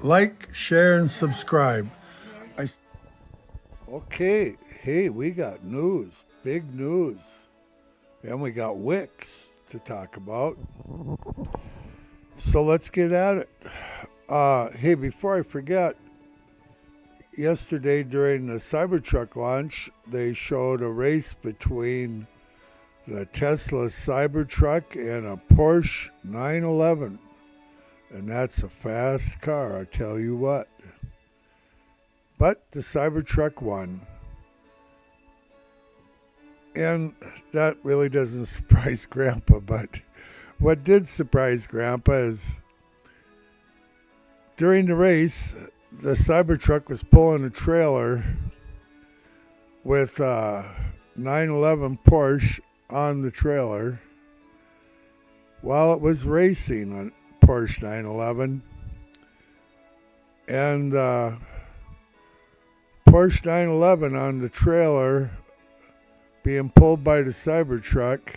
Like, share, and subscribe. I... Okay, hey, we got news, big news. And we got WICKS to talk about. So let's get at it. Hey, before I forget, yesterday during the Cybertruck launch, they showed a race between the Tesla Cybertruck and a Porsche 911. And that's a fast car, I tell you what. But the Cybertruck won. And that really doesn't surprise Grandpa, but what did surprise Grandpa is during the race, the Cybertruck was pulling a trailer with a 911 Porsche on the trailer while it was racing on Porsche 911. And Porsche 911 on the trailer being pulled by the Cybertruck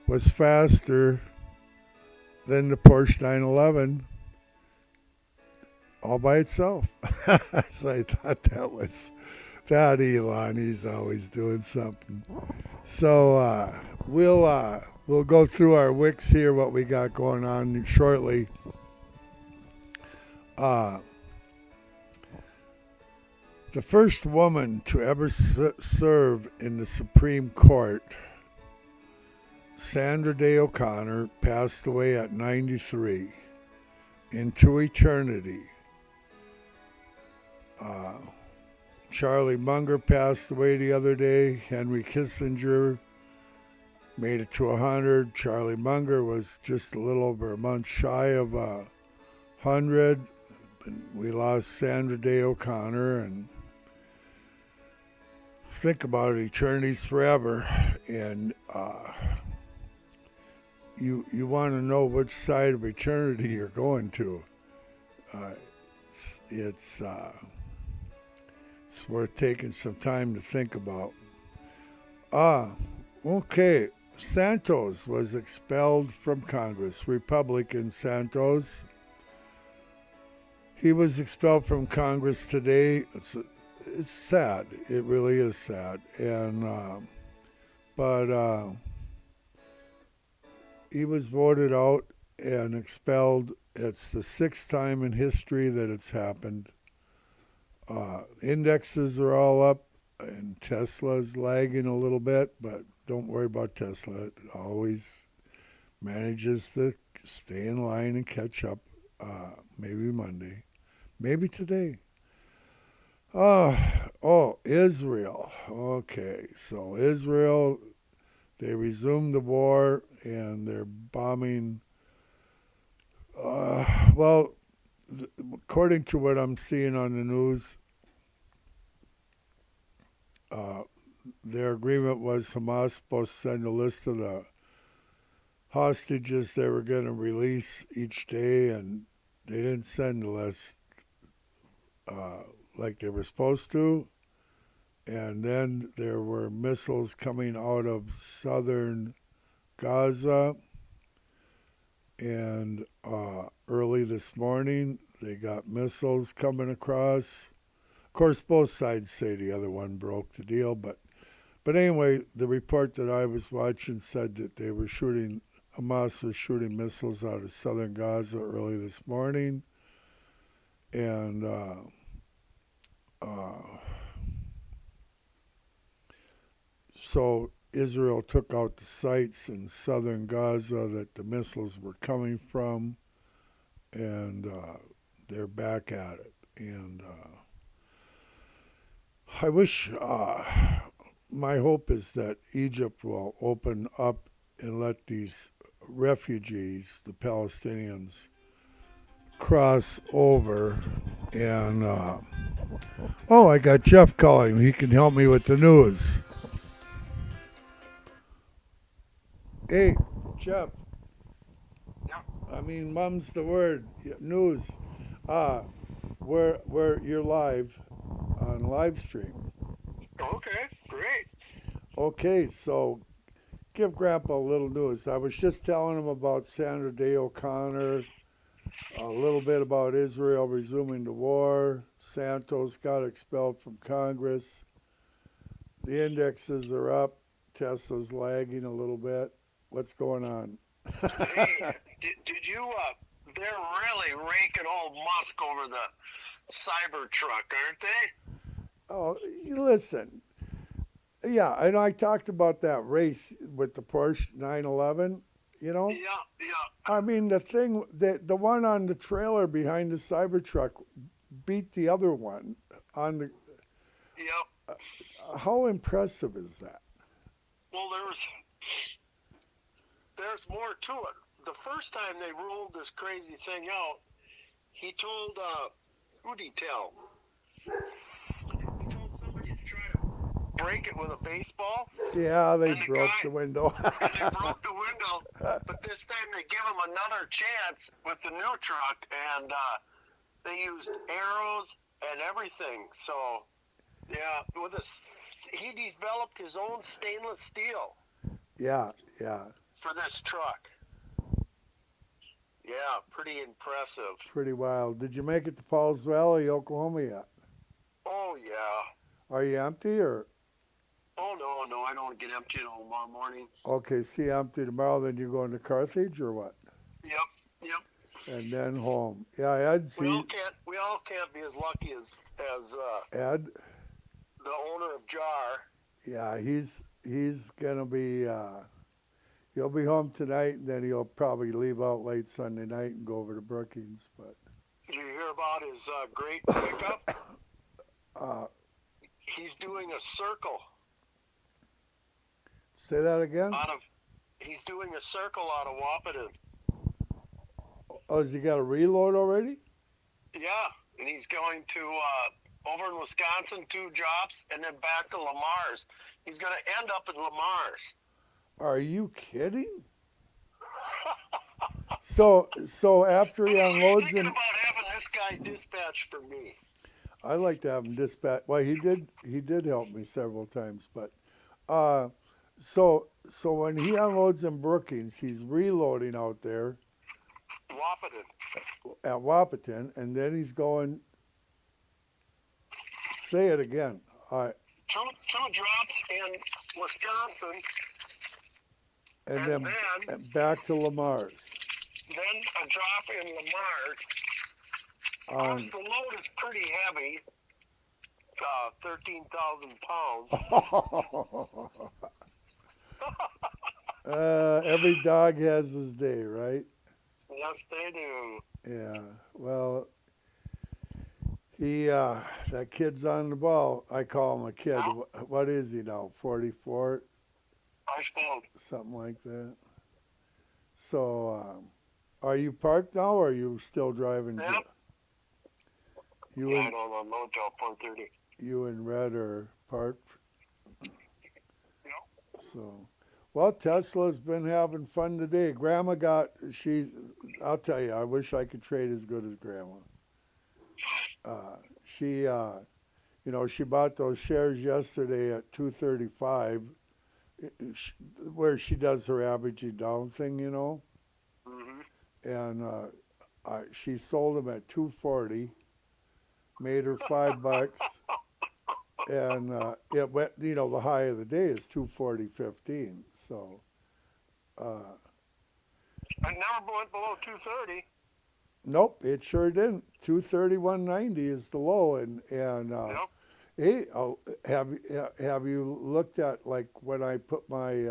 was faster than the Porsche 911 all by itself. So I thought that Elon, he's always doing something. So we'll go through our WICKS here, what we got going on shortly. The first woman to ever serve in the Supreme Court, Sandra Day O'Connor, passed away at 93 into eternity. Charlie Munger passed away the other day. Henry Kissinger made it to 100. Charlie Munger was just a little over a month shy of 100. We lost Sandra Day O'Connor, and think about it, eternity's forever. And you want to know which side of eternity you're going to. It's worth taking some time to think about. Okay. Santos was expelled from Congress. Republican Santos. He was expelled from Congress today. It's sad. It really is sad. And but he was voted out and expelled. It's the 6th time in history that it's happened. Indexes are all up, and Tesla's lagging a little bit, but don't worry about Tesla. It always manages to stay in line and catch up. Maybe Monday, maybe today. Israel. Okay, so Israel, they resumed the war, and they're bombing. According to what I'm seeing on the news, their agreement was Hamas supposed to send a list of the hostages they were going to release each day, and they didn't send the list like they were supposed to. And then there were missiles coming out of southern Gaza, and early this morning they got missiles coming across. Of course, both sides say the other one broke the deal, but anyway, the report that I was watching said that they were Hamas was shooting missiles out of southern Gaza early this morning, and so Israel took out the sites in southern Gaza that the missiles were coming from, and they're back at it. And I wish, my hope is that Egypt will open up and let these refugees, the Palestinians, cross over. And I got Jeff calling. He can help me with the news. Hey, Jeff. Yeah. I mean, mum's the word. News. Where you're live on live stream. Okay, great. Okay, so give Grandpa a little news. I was just telling him about Sandra Day O'Connor A little bit about Israel resuming the war. Santos got expelled from Congress. The indexes are up. Tesla's lagging a little bit. What's going on? Hey, did you, they're really raking old Musk over the Cybertruck, aren't they? Oh, listen. Yeah, and I talked about that race with the Porsche 911. You know, Yeah, yeah, I mean the one on the trailer behind the Cybertruck beat the other one on the. yeah. How impressive is that? Well, there's more to it. The first time they rolled this crazy thing out, he told, who'd he tell? He told somebody to try to break it with a baseball, Yeah, they and the broke guy, the window. and they broke the window. But this time they give him another chance with the new truck, and they used arrows and everything. So, yeah, he developed his own stainless steel Yeah, yeah, for this truck. Yeah, pretty impressive. pretty wild. Did you make it to Pauls Valley, Oklahoma yet? Oh, yeah. Are you empty or? Oh, no, I don't get empty until tomorrow morning. Okay, see, empty tomorrow. Then you going to Carthage or what? Yep. And then home. Yeah, Ed. We all See, can't be as lucky as Ed. the owner of Jar. Yeah, he's gonna be. He'll be home tonight, and then he'll probably leave out late Sunday night and go over to Brookings. But Did you hear about his great pickup? uh, He's doing a circle say that again. He's doing a circle out of Wahpeton. Oh, has he got a reload already? Yeah, and he's going to over in Wisconsin 2 jobs, and then back to Lamar's. He's going to end up at Lamar's. Are you kidding? So after he unloads Thinking and about having this guy dispatch for me. I like to have him dispatch. Well, he did help me several times, but so when he unloads in Brookings, he's reloading out there Wahpeton. at Wahpeton, and then he's going. Say it again. All right. Two drops in Wisconsin, And And then back to Lamar's. then a drop in Lamar's. The load is pretty heavy, 13,000 pounds. Every dog has his day, right? Yes, they do. Yeah. Well, that kid's on the ball. I call him a kid. Yeah. What is he now? 44, I suppose. something like that. So, are you parked now, or are you still driving? Yep. You I and don't know, no till 4:30. you and Red are parked. Yep. So, well, Tesla's been having fun today. Grandma I'll tell you, I wish I could trade as good as Grandma. She bought those shares yesterday at 235, where she does her averaging down thing, Mm-hmm. and she sold them at 240, made her $5, and it went. The high of the day is 240.15. So, I never went below 230. nope, it sure didn't. 231.90 is the low, and Yep. hey, have you looked at, like, when I put my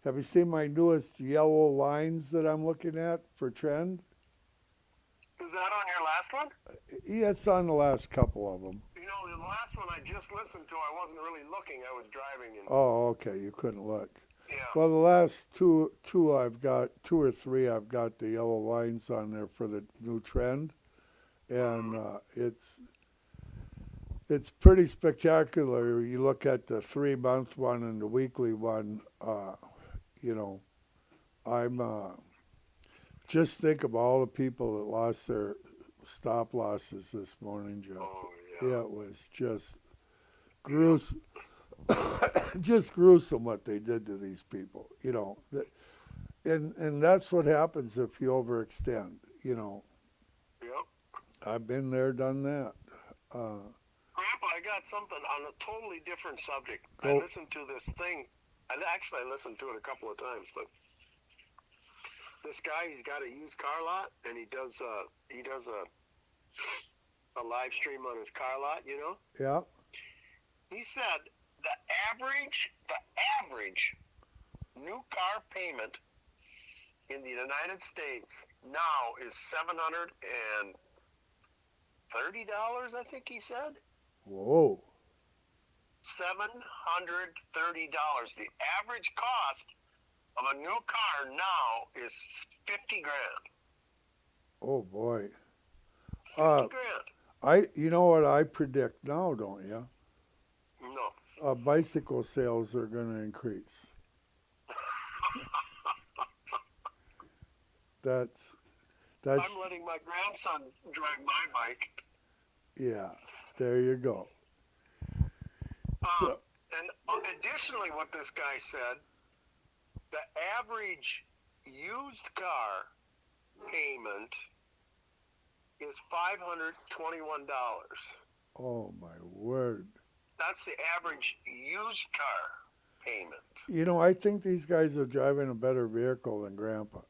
have you seen my newest yellow lines that I'm looking at for trend? Is that on your last one? Yeah, it's on the last couple of them. The last one I just listened to, I wasn't really looking. I was driving. Oh, okay, you couldn't look. Yeah. Well, the last two I've got, 2 or 3 I've got the yellow lines on there for the new trend, and it's pretty spectacular. You look at the 3-month one and the weekly one. I'm just think of all the people that lost their stop losses this morning, Joe. Oh, yeah. It was just gruesome, just gruesome what they did to these people. and that's what happens if you overextend. You know, Yep. I've been there, done that. Uh, Grandpa, I got something on a totally different subject. I go. listened to this thing. I listened to it a couple of times, but this guy, he's got a used car lot, and he does a live stream on his car lot. Yeah. He said the average new car payment in the United States now is $730. I think he said Whoa. $730. The average cost of a new car now is 50 grand. Oh boy. 50 grand. You know what I predict now, don't you? No. Bicycle sales are going to increase. That's I'm letting my grandson drive my bike. yeah. There you go. So And additionally, what this guy said, the average used car payment is $521. oh my word. That's the average used car payment. You know, I think these guys are driving a better vehicle than Grandpa.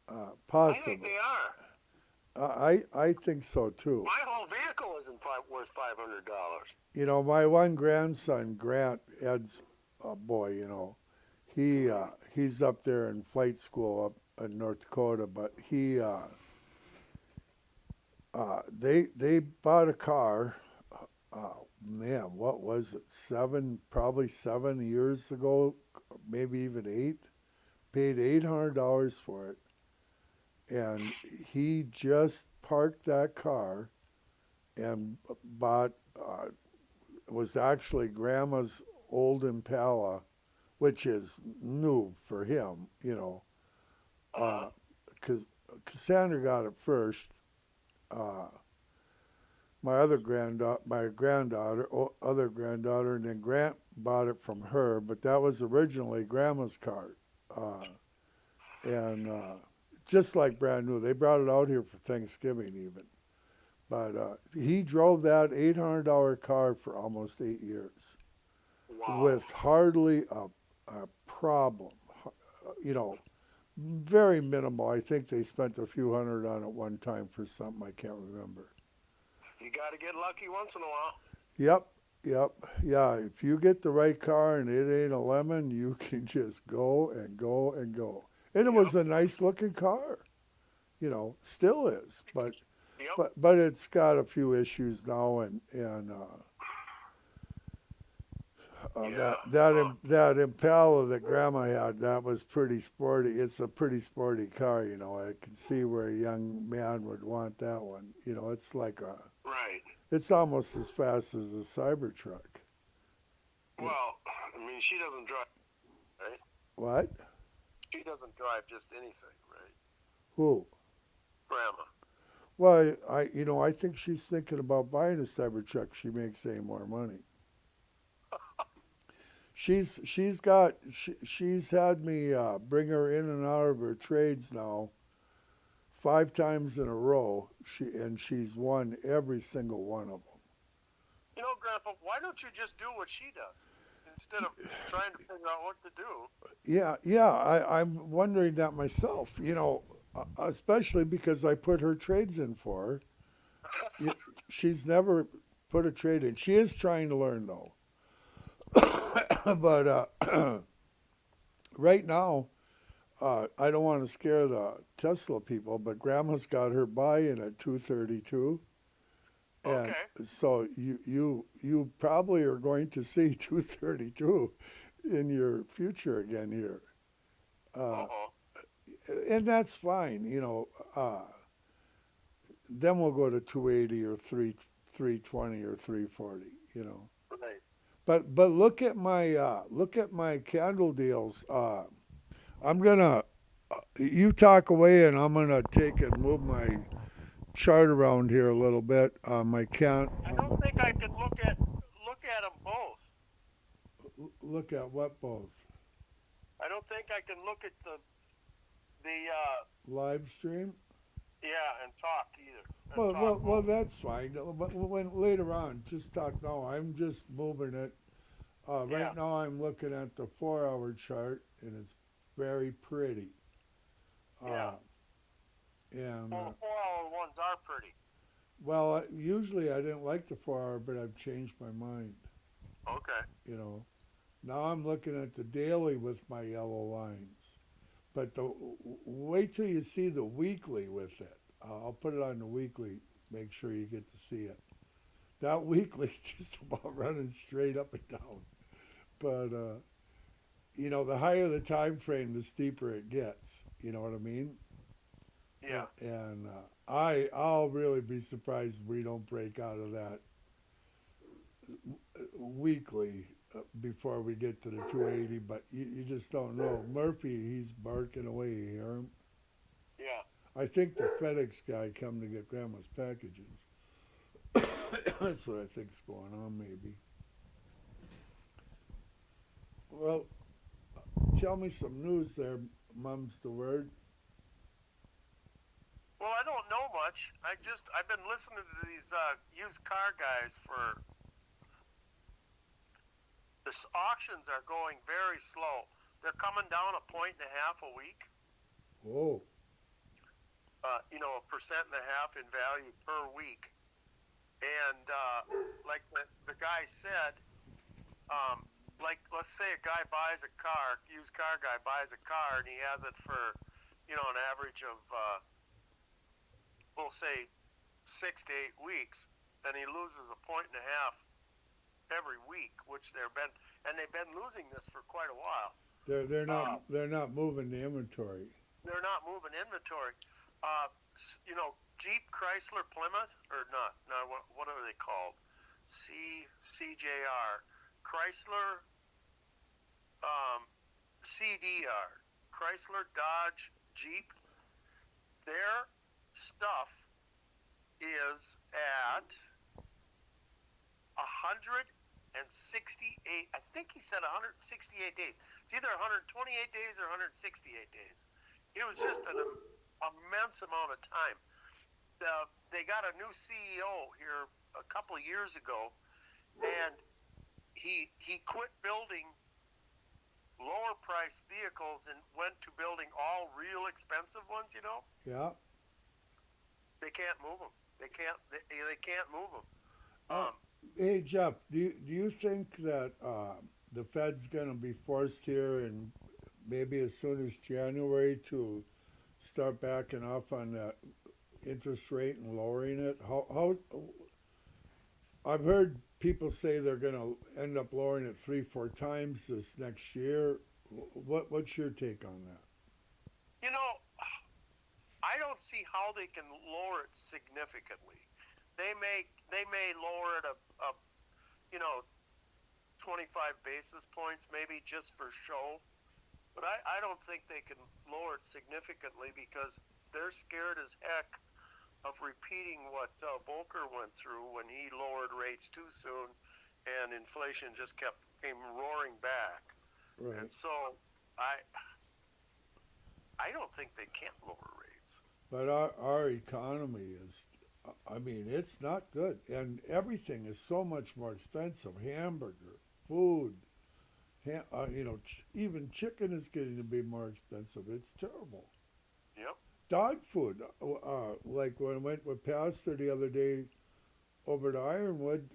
I think Possibly. they are. I think so too. My whole vehicle isn't worth $500. You know, my one grandson, Grant, Ed's boy, you know, he's up there in flight school up in North Dakota, but they bought a car. Man, what was it? Probably 7 years ago, maybe even 8. Paid $800 for it, and he just parked that car and bought. It was actually Grandma's old Impala, which is new for him, you know. Uh, Because Cassandra got it first. Uh, my other granddaughter, and then Grant bought it from her. But that was originally Grandma's car, and just like brand new. They brought it out here for Thanksgiving even. But he drove that $800 car for almost 8 years wow. with hardly a problem. You know, very minimal. I think they spent a few hundred on it one time for something I can't remember. You got to get lucky once in a while. Yep, yep, yeah. If you get the right car and it ain't a lemon, you can just go and go and go. And it was Yep. a nice looking car, you know, still is, but Yep. it's got a few issues now, and Yeah. that Impala that Grandma had, that was pretty sporty. It's a pretty sporty car, you know. I can see where a young man would want that one. You know, it's like Right. it's almost as fast as a Cybertruck. Well, I mean, she doesn't drive, right? What? She doesn't drive just anything, right? Who? Grandma. Well, I think she's thinking about buying a Cybertruck. She makes any more money. She's had me bring her in and out of her trades now 5 times in a row. She's won every single one of them. Grandpa, why don't you just do what she does instead of trying to figure out what to do? Yeah. I'm wondering that myself. You know, especially because I put her trades in for her. She's never put a trade in. She is trying to learn though. But right now, I don't want to scare the Tesla people, but Grandma's got her buy-in at 232, and Okay. so you probably are going to see 232 in your future again here, Uh-oh. and that's fine. You know, then we'll go to 280 or 320 or 340. You know. Right. But look at my candle deals. I'm gonna you talk away, and I'm gonna take and move my chart around here a little bit. My can I don't think I could look at them both. look at what both. I don't think I can look at the Live stream. yeah, and talk either, and Well, talk well, well, over. that's fine. But when later on, just talk now. I'm just moving it. Right Yeah, now, I'm looking at the 4 hour chart, and it's very pretty. yeah. Uh, and Well, the 4 hour ones are pretty. well, usually I didn't like the 4 hour, but I've changed my mind. Okay. You know, now I'm looking at the daily with my yellow lines. But wait till you see the weekly with it. I'll put it on the weekly. Make sure you get to see it. That weekly's just about running straight up and down. But the higher the time frame, the steeper it gets. You know what I mean? Yeah. And I'll really be surprised if we don't break out of that weekly before we get to the 280. But you just don't know. Murphy, he's barking away. You hear him? Yeah. I think the FedEx guy come to get Grandma's packages. That's what I think's going on, maybe. Well, tell me some news there, Mum's the word. Well, I don't know much. I've been listening to these used car guys for the auctions are going very slow. They're coming down a point and a half a week. Oh, A percent and a half in value per week. And like the guy said, like let's say a guy buys a car, used car guy buys a car, and he has it for, an average of, we'll say, 6 to 8 weeks, and he loses a point and a half every week, which they've been losing this for quite a while. Uh, they're not moving the inventory. they're not moving inventory. Uh, Jeep, Chrysler, Plymouth, or not? No, what are they called? CJR, Chrysler, CDR, Chrysler, Dodge, Jeep. Their stuff is at 168. I think he said 168 days. It's either 128 days or 168 days. It was just an immense amount of time. They got a new CEO here a couple of years ago, and he quit building lower priced vehicles and went to building all real expensive ones. Yeah. They can't move them. They can't move them. Uh, Um, hey, Jeff, do you think that the Fed's going to be forced here, and maybe as soon as January, to start backing off on that interest rate and lowering it? How I've heard people say they're going to end up lowering it 3 4 times this next year. What's your take on that? you know, I don't see how they can lower it significantly. They may lower it a 25 basis points maybe just for show, but I don't think they can lower it significantly because they're scared as heck of repeating what Volcker went through when he lowered rates too soon, and inflation just came roaring back. And Right. so I I don't think they can lower rates. But our economy is, I mean, it's not good. And everything is so much more expensive. Hamburger, food, even chicken is getting to be more expensive. It's terrible. Yep. Dog food, like when I went with Pastor the other day over to Ironwood,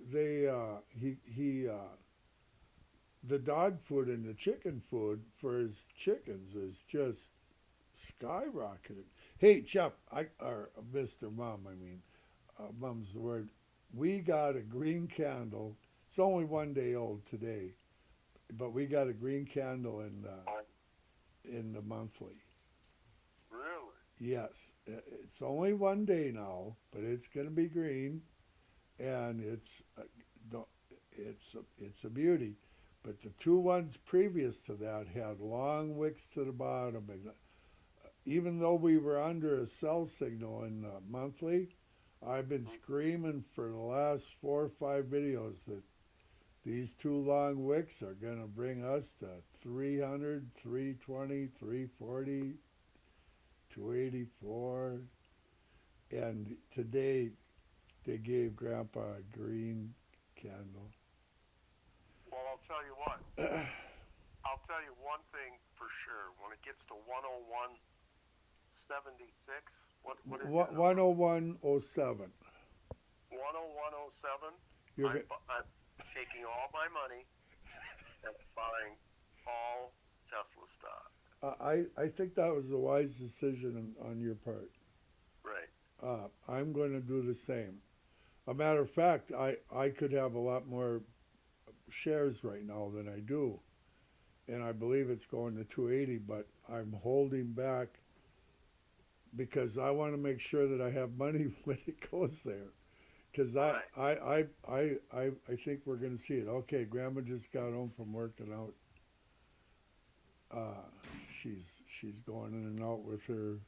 the dog food and the chicken food for his chickens is just skyrocketed. Hey, Chuck, or Mr. Mom, I mean, Mom's the word. We got a green candle. It's only one day old today, but we got a green candle in the monthly. Really? Yes, it's only one day now, but it's going to be green, and it's a beauty. But the two ones previous to that had long wicks to the bottom, and even though we were under a cell signal in the monthly, I've been screaming for the last 4 or 5 videos that these two long wicks are going to bring us to 300, 320, 340, 284. And today they gave Grandpa a green candle. Well, I'll tell you what. I'll tell you one thing for sure. When it gets to 101.76, what is your number? 10107. 101.07. You're I'm taking all my money and buying all Tesla stock. I think that was a wise decision on your part. Right. I'm going to do the same. A matter of fact, I could have a lot more shares right now than I do. And I believe it's going to 280, but I'm holding back because I want to make sure that I have money when it goes there. Because Right. I think we're going to see it. Okay, Grandma just got home from working out. Uh, she's going in and out with her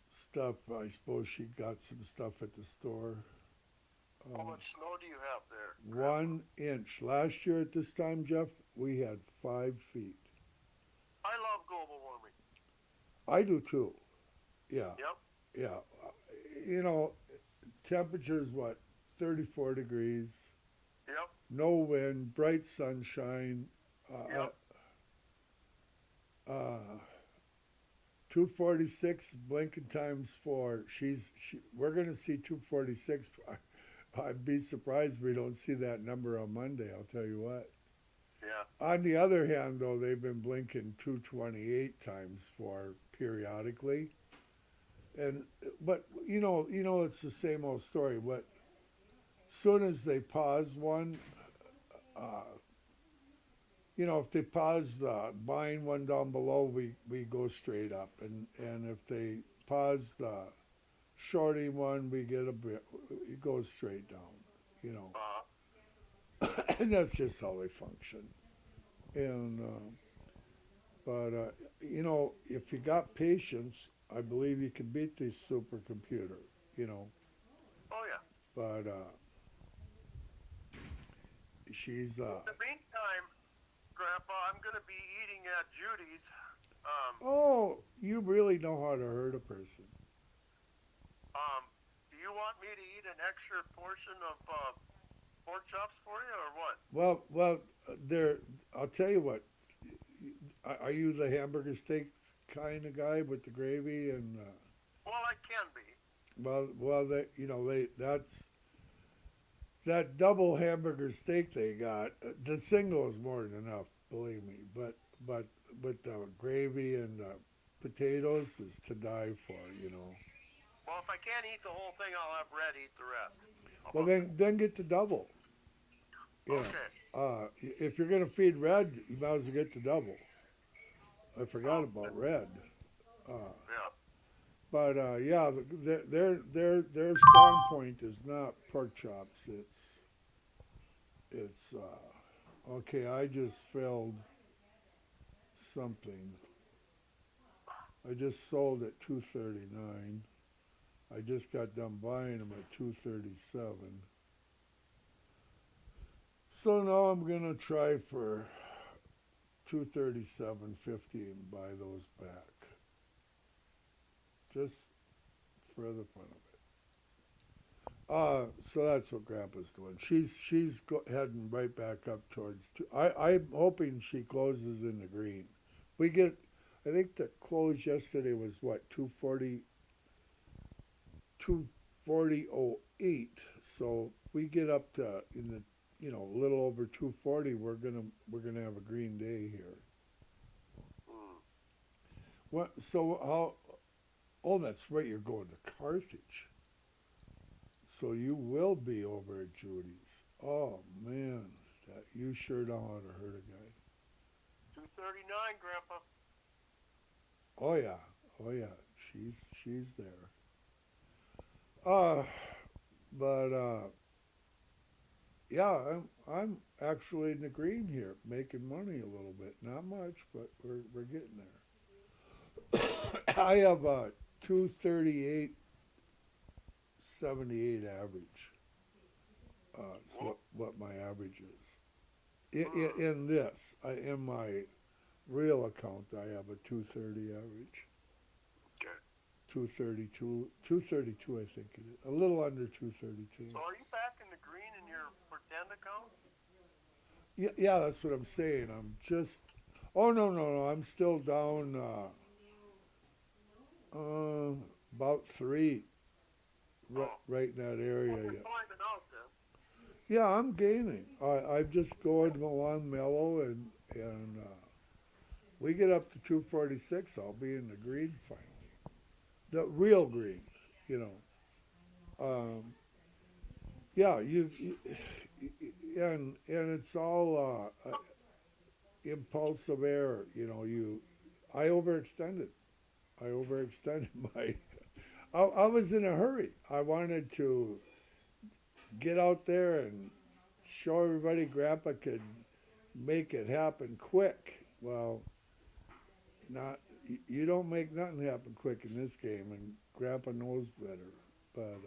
stuff. I suppose she got some stuff at the store. How much snow do you have there? 1 inch. Last year at this time, Jeff, we had 5 feet. I love global warming. I do too. Yeah, Yep. yeah. You know, temperature's what, 34 degrees, Yep. no wind, bright sunshine. Yep. 246 blinking times 4. We're going to see 246. I'd be surprised if we don't see that number on Monday, I'll tell you what. Yeah. On the other hand, though, they've been blinking 228 times 4 periodically. But it's the same old story. But soon as they pause one, uh, if they pause the buying one down below, we go straight up, and if they pause the shorting one, we get a bit, it goes straight down, and that's just how they function. And if you got patience, I believe you can beat this supercomputer, Oh yeah. but she's In the meantime, Grandpa, I'm going to be eating at Judy's. oh, you really know how to hurt a person. Do you want me to eat an extra portion of pork chops for you, or what? Well, I'll tell you what. Are you the hamburger steak kind of guy with the gravy and? Well, I can be. That's that double hamburger steak they got. The single is more than enough, believe me. But with the gravy and potatoes is to die for. Well, if I can't eat the whole thing, I'll have Red eat the rest. Well, then get the double. Yeah. Okay. If you're gonna feed Red, you might as well get the double. I forgot about Red. Yeah. But yeah, their strong point is not pork chops. It's okay. I just filled something. I just sold at 239. I just got done buying them at 237. So now I'm gonna try for 237.50 and buy those back, just for the fun of it. So that's what Grandpa's doing. She's heading right back up towards two. I'm hoping she closes in the green. I think the close yesterday was what, 240. 240.08. So we get up to in the a little over 240. We're gonna have a green day here. What? So how? Oh, that's right. You're going to Carthage. So you will be over at Judy's. Oh man, that you sure know how to hurt a guy. 239, Grandpa. Oh yeah. She's there. But yeah, I'm actually in the green here, making money a little bit. Not much, but we're getting there. I have a 238.78 average. It's Whoa. what my average is. Hmm. In this, in my real account, I have a 230 average. Okay. 232, I think it is. A little under 232. So are you back in the green in your pretend account? Yeah, yeah, that's what I'm saying. I'm just. Oh no! I'm still down. About three, Oh. right in that Well, area. you're Yeah, climbing out then. yeah, I'm gaining. I'm just going along mellow, and we get up to 246. I'll be in the green finally, the real green. You know. Um, yeah, and it's all impulsive error. I overextended. I overextended my. I was in a hurry. I wanted to get out there and show everybody Grandpa could make it happen quick. Well, not you don't make nothing happen quick in this game, and Grandpa knows better. But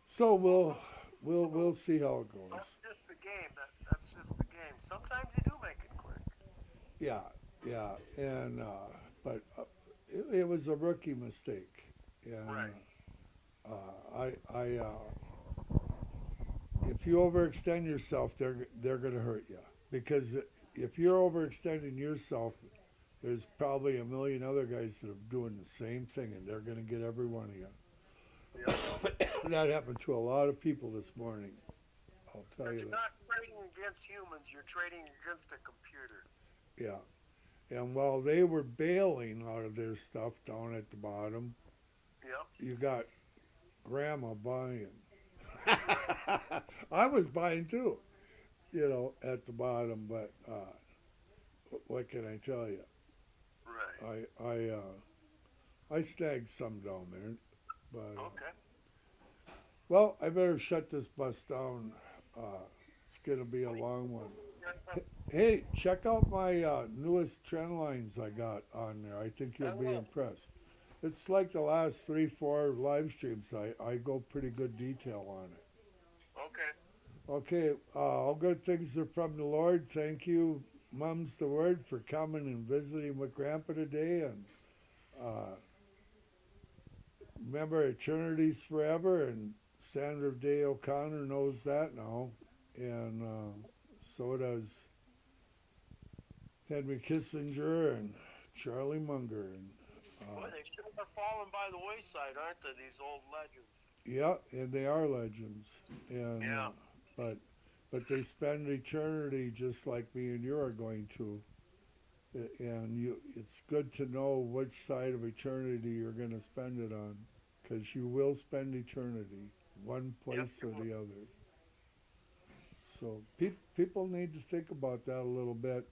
so Well, we'll see how it that's goes. just the game. That's just the game. Sometimes you do make it quick. Yeah, yeah, and it was a rookie mistake, and Right. if you overextend yourself, they're going to hurt you because if you're overextending yourself, there's probably a million other guys that are doing the same thing, and they're going to get every one of you. Yep. That happened to a lot of people this morning. I'll tell Because you you're that. not trading against humans. You're trading against a computer. Yeah, and while they were bailing out of their stuff down at the bottom, Yep. you got Grandma buying. Right. I was buying too, at the bottom. But what can I tell you? Right. I snagged some down there, but Okay. well, I better shut this bus down. Uh, it's gonna be a long one. Hey, check out my newest trend lines I got on there. I think you'll I be will. impressed. It's like the last 3, 4 live streams. I go pretty good detail on it. Okay. Okay, all good things are from the Lord. Thank you, Mum's the Word, for coming and visiting with Grandpa today. And uh, remember, eternity's forever, and Sandra Day O'Connor knows that now. And so does Henry Kissinger and Charlie Munger. And Boy, they sure are falling by the wayside, aren't they? These old legends. yeah, and they are legends. And Yeah. but they spend eternity just like me and you are going to. And it's good to know which side of eternity you're going to spend it on, because you will spend eternity one Yep. place or the other. So people need to think about that a little bit.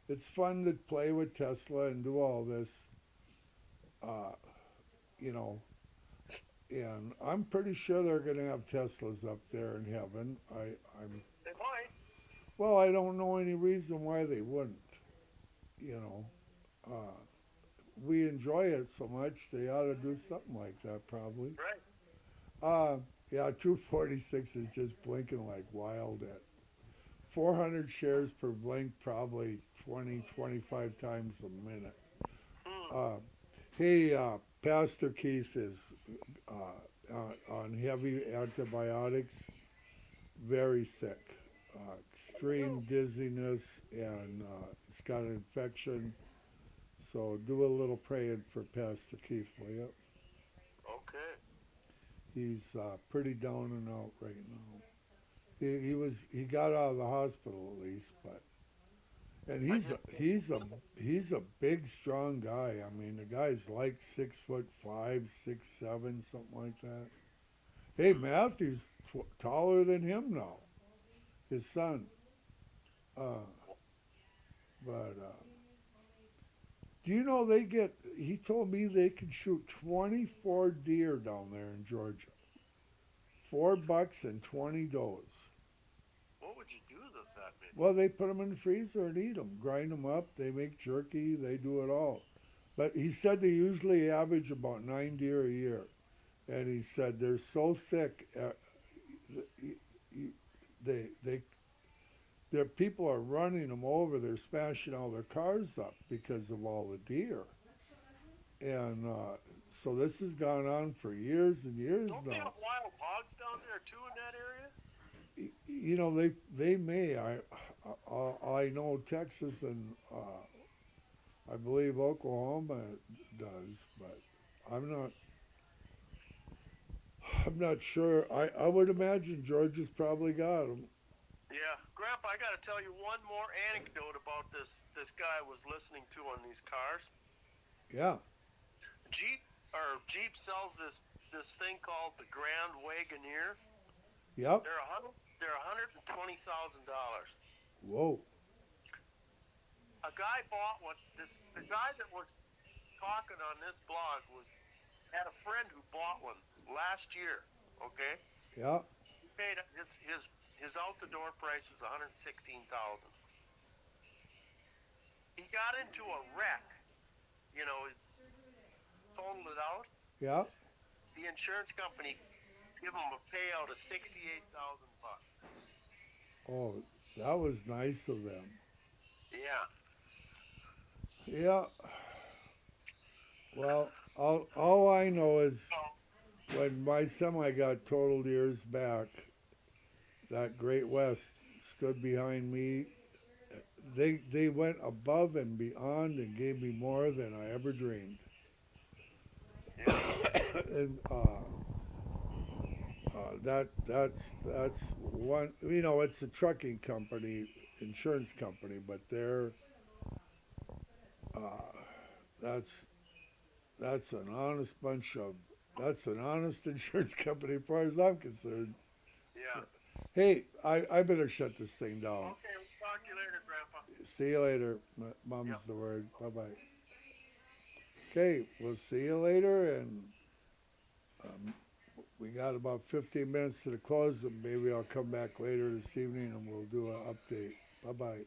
It's fun to play with Tesla and do all this, uh, you know, and I'm pretty sure they're going to have Teslas up there in heaven. I'm They might. well, I don't know any reason why they wouldn't. You know, uh, we enjoy it so much, they ought to do something like that probably. Right. Uh, yeah, 246 is just blinking like wild at 400 shares per blink, probably 20, 25 times a minute. Hmm. Uh, hey, Pastor Keith is on heavy antibiotics, very sick, extreme dizziness, and he's got an infection. So do a little praying for Pastor Keith, will you? Okay. He's pretty down and out right now. He got out of the hospital at least, but and I he's a, just. he's a he's a big strong guy. I mean, the guy's like 6'5", 6'7", something like that. Hey, Matthew's taller than him now, his son. Uh, but do you know they get? He told me they can shoot 24 deer down there in Georgia. 4 bucks and 20 does. What would you do with that many? Well, they put them in the freezer and eat them, grind them up. They make jerky. They do it all. But he said they usually average about 9 deer a year, and he said they're so thick. they their people are running them over. They're smashing all their cars up because of all the deer. And so this has gone on for years and years Don't they now. have wild hogs down there too in that area? You know, they may. I know Texas and I believe Oklahoma does, but I'm not I'm not sure. I would imagine Georgia's probably got them. Yeah, Grandpa, I got to tell you one more anecdote about this guy I was listening to on these cars. Yeah. Jeep sells this thing called the Grand Wagoneer. Yep. They're $120,000. Whoa. A guy bought one. The guy that was talking on this blog had a friend who bought one last year. Okay, Yeah. he paid his out the door price was $116,000. He got into a wreck. You know, totaled it out. Yeah. The insurance company give him a payout of $68,000. Oh, that was nice of them. Yeah. Yeah. Well, all I know is when my semi got totaled years back, that Great West stood behind me. They went above and beyond and gave me more than I ever dreamed. Yeah. And that's one. You know, it's a trucking company, insurance company, but they're uh, that's that's an honest bunch of. That's an honest insurance company, as far as I'm concerned. So, Yeah. hey, I better shut this thing down. Okay, we'll talk to you later, Grandpa. See you later. Mum's Yep. the word. Bye bye. Okay, we'll see you later, and um, we got about 15 minutes to the close, and maybe I'll come back later this evening and we'll do an update. Bye bye.